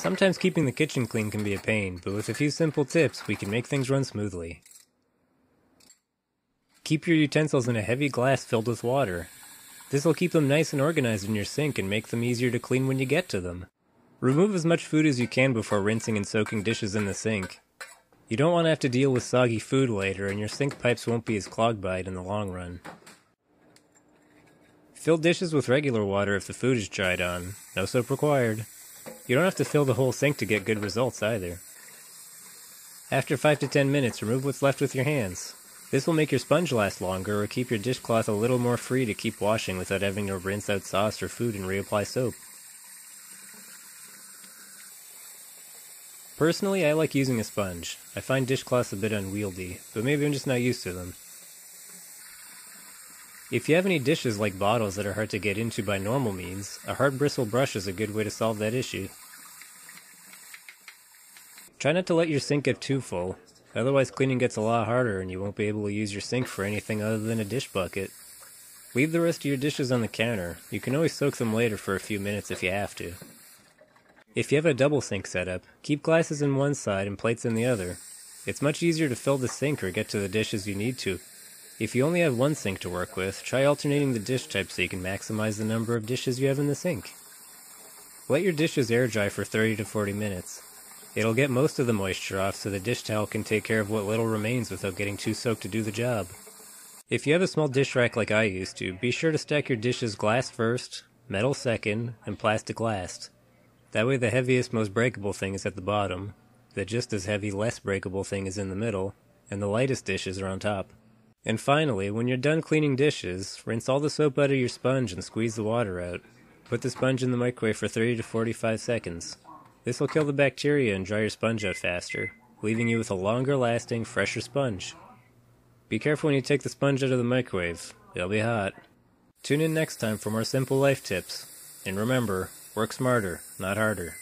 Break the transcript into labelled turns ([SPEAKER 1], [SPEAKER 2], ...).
[SPEAKER 1] Sometimes keeping the kitchen clean can be a pain, but with a few simple tips, we can make things run smoothly. Keep your utensils in a heavy glass filled with water. This will keep them nice and organized in your sink and make them easier to clean when you get to them. Remove as much food as you can before rinsing and soaking dishes in the sink. You don't want to have to deal with soggy food later, and your sink pipes won't be as clogged by it in the long run. Fill dishes with regular water if the food is dried on. No soap required. You don't have to fill the whole sink to get good results either. After 5 to 10 minutes, remove what's left with your hands. This will make your sponge last longer or keep your dishcloth a little more free to keep washing without having to rinse out sauce or food and reapply soap. Personally, I like using a sponge. I find dishcloths a bit unwieldy, but maybe I'm just not used to them. If you have any dishes like bottles that are hard to get into by normal means, a hard bristle brush is a good way to solve that issue. Try not to let your sink get too full, otherwise cleaning gets a lot harder and you won't be able to use your sink for anything other than a dish bucket. Leave the rest of your dishes on the counter. You can always soak them later for a few minutes if you have to. If you have a double sink setup, keep glasses in one side and plates in the other. It's much easier to fill the sink or get to the dishes you need to. If you only have one sink to work with, try alternating the dish types so you can maximize the number of dishes you have in the sink. Let your dishes air dry for 30 to 40 minutes. It'll get most of the moisture off so the dish towel can take care of what little remains without getting too soaked to do the job. If you have a small dish rack like I used to, be sure to stack your dishes glass first, metal second, and plastic last. That way the heaviest, most breakable thing is at the bottom, the just as heavy, less breakable thing is in the middle, and the lightest dishes are on top. And finally, when you're done cleaning dishes, rinse all the soap out of your sponge and squeeze the water out. Put the sponge in the microwave for 30 to 45 seconds. This will kill the bacteria and dry your sponge out faster, leaving you with a longer lasting, fresher sponge. Be careful when you take the sponge out of the microwave. It'll be hot. Tune in next time for more simple life tips. And remember, work smarter, not harder.